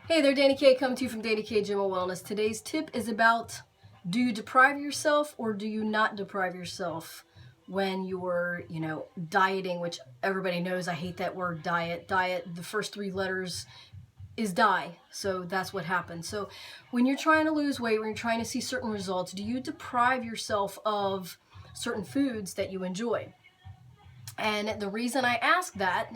Hey there, Dani K coming to you from Dani K Gym and Wellness. Today's tip is about, do you deprive yourself or do you not deprive yourself when you're, dieting, which everybody knows I hate that word diet. Diet, the first three letters is die. So that's what happens. So when you're trying to lose weight, when you're trying to see certain results, do you deprive yourself of certain foods that you enjoy? And the reason I ask that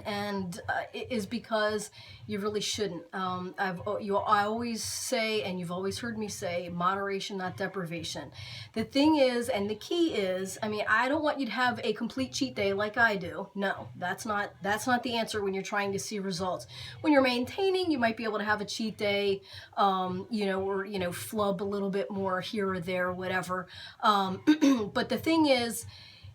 is because you really shouldn't. I always say, and you've always heard me say, moderation, not deprivation. The thing is, and the key is, I don't want you to have a complete cheat day like I do. No, that's not the answer when you're trying to see results. When you're maintaining, you might be able to have a cheat day, or flub a little bit more here or there, whatever. But the thing is,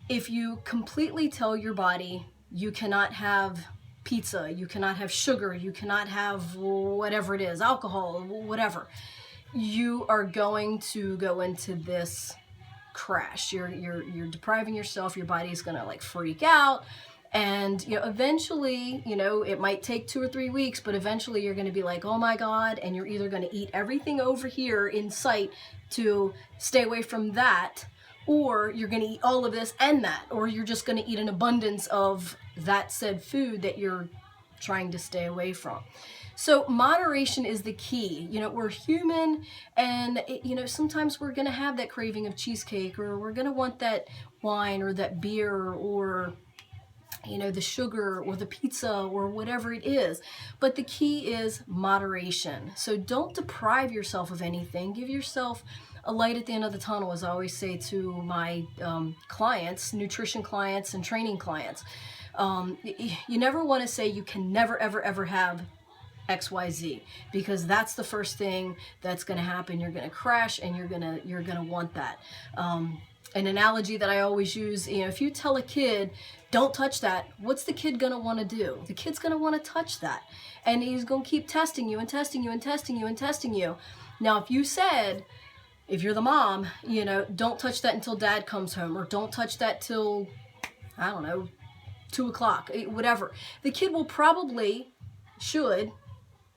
if you completely tell your body you cannot have pizza, you cannot have sugar, you cannot have whatever it is, alcohol, whatever, you are going to go into this crash. You're depriving yourself. Your body is going to like freak out. And eventually, it might take 2 or 3 weeks, but eventually you're going to be like, oh my God, and you're either going to eat everything over here in sight to stay away from that, or you're going to eat all of this and that, or you're just going to eat an abundance of that said food that you're trying to stay away from. So moderation is the key. We're human, and sometimes we're going to have that craving of cheesecake, or we're going to want that wine or that beer, or the sugar or the pizza or whatever it is. But the key is moderation. So don't deprive yourself of anything. Give yourself a light at the end of the tunnel, as I always say to my clients, nutrition clients and training clients. You never want to say you can never, ever, ever have XYZ, because that's the first thing that's going to happen. You're going to crash, and you're going to want that. An analogy that I always use, if you tell a kid, don't touch that, what's the kid going to want to do? The kid's going to want to touch that. And he's going to keep testing you and testing you and testing you and testing you. Now, if you said, if you're the mom, don't touch that until dad comes home, or don't touch that till, I don't know, 2 o'clock, whatever, the kid will probably, should,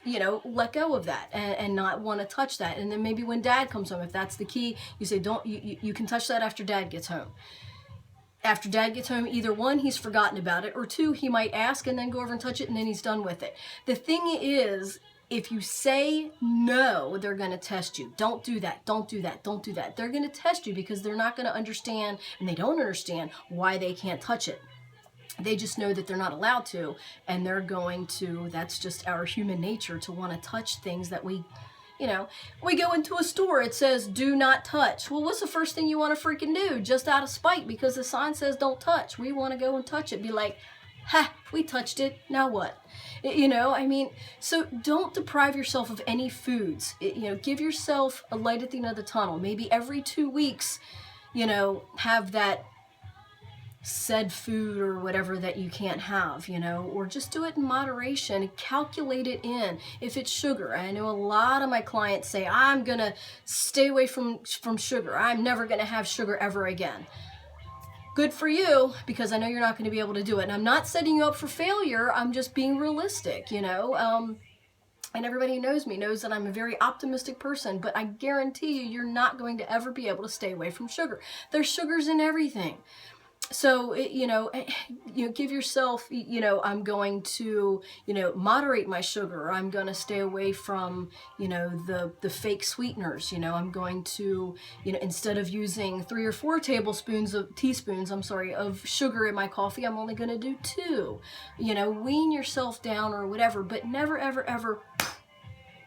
let go of that and not want to touch that. And then maybe when dad comes home, if that's the key, you say, you can touch that after dad gets home. After dad gets home, either one, he's forgotten about it, or two, he might ask and then go over and touch it, and then he's done with it. The thing is, if you say no, they're going to test you. Don't do that. Don't do that. Don't do that. They're going to test you because they're not going to understand, and they don't understand why they can't touch it. They just know that they're not allowed to, and they're going to, that's just our human nature, to want to touch things that we go into a store, it says do not touch. Well, what's the first thing you want to freaking do? Just out of spite, because the sign says don't touch. We want to go and touch it. Be like, ha, we touched it. Now what? So don't deprive yourself of any foods. Give yourself a light at the end of the tunnel. Maybe every 2 weeks, have that said food or whatever that you can't have, or just do it in moderation. Calculate it in. If it's sugar, I know a lot of my clients say, I'm gonna stay away from sugar. I'm never gonna have sugar ever again. Good for you, because I know you're not going to be able to do it. And I'm not setting you up for failure. I'm just being realistic, and everybody who knows me knows that I'm a very optimistic person, but I guarantee you're not going to ever be able to stay away from sugar. There's sugars in everything. So, give yourself, I'm going to, moderate my sugar. I'm going to stay away from, the fake sweeteners. I'm going to, instead of using 3 or 4 teaspoons of sugar in my coffee, I'm only going to do 2. Wean yourself down or whatever, but never, ever, ever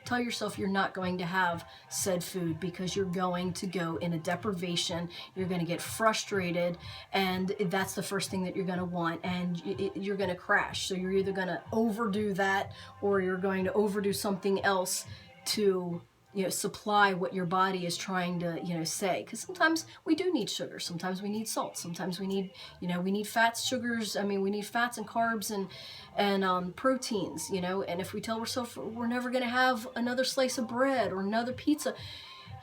tell yourself you're not going to have said food, because you're going to go in a deprivation. You're going to get frustrated, and that's the first thing that you're going to want, and you're going to crash. So you're either going to overdo that, or you're going to overdo something else to supply what your body is trying to say. Because sometimes we do need sugar, sometimes we need salt, sometimes we need we need fats, sugars. We need fats and carbs and proteins. And if we tell ourselves we're never going to have another slice of bread or another pizza,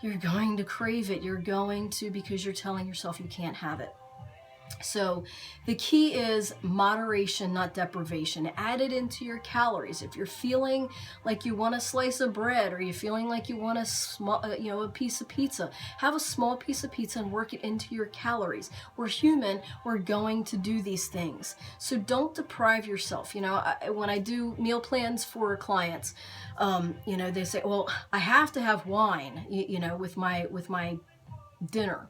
you're going to crave it. You're going to, because you're telling yourself you can't have it. So the key is moderation, not deprivation. Add it into your calories. If you're feeling like you want a slice of bread, or you're feeling like you want a small, a piece of pizza, have a small piece of pizza and work it into your calories. We're human. We're going to do these things. So don't deprive yourself. When I do meal plans for clients, they say, well, I have to have wine, with my dinner.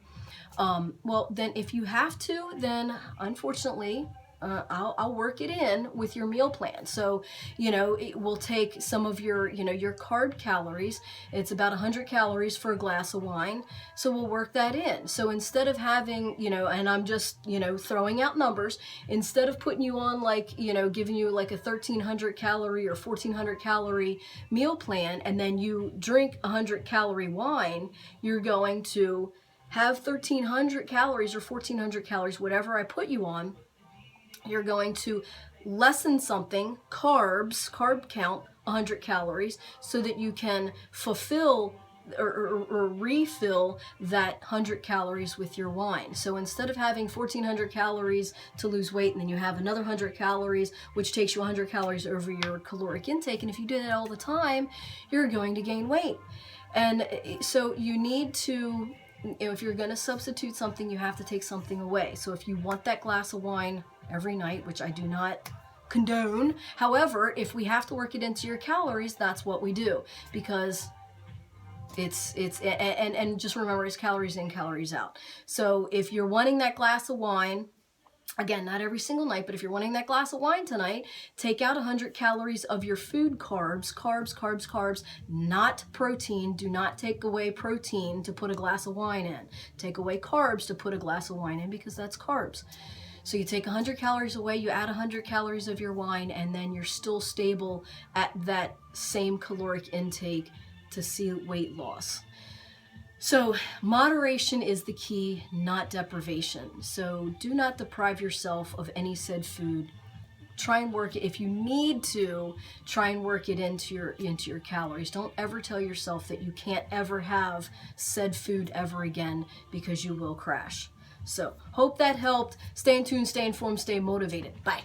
Well, then if you have to, then unfortunately, I'll work it in with your meal plan. So, it will take some of your carb calories. It's about 100 calories for a glass of wine. So we'll work that in. So instead of having, and I'm just, throwing out numbers, instead of putting you on giving you like a 1,300 calorie or 1,400 calorie meal plan, and then you drink 100 calorie wine, you're going to have 1,300 calories or 1,400 calories, whatever I put you on. You're going to lessen something, carb count, 100 calories, so that you can fulfill or refill that 100 calories with your wine. So instead of having 1,400 calories to lose weight, and then you have another 100 calories, which takes you 100 calories over your caloric intake, and if you do that all the time, you're going to gain weight. And so you need to, if you're going to substitute something, you have to take something away. So if you want that glass of wine every night, which I do not condone, however, if we have to work it into your calories, that's what we do, because and just remember, it's calories in, calories out. So if you're wanting that glass of wine, again, not every single night, but if you're wanting that glass of wine tonight, take out 100 calories of your food carbs, not protein. Do not take away protein to put a glass of wine in. Take away carbs to put a glass of wine in, because that's carbs. So you take 100 calories away, you add 100 calories of your wine, and then you're still stable at that same caloric intake to see weight loss. So moderation is the key, not deprivation. So do not deprive yourself of any said food. Try and work it. If you need to, try and work it into your calories. Don't ever tell yourself that you can't ever have said food ever again, because you will crash. So hope that helped. Stay in tune, stay informed, stay motivated. Bye.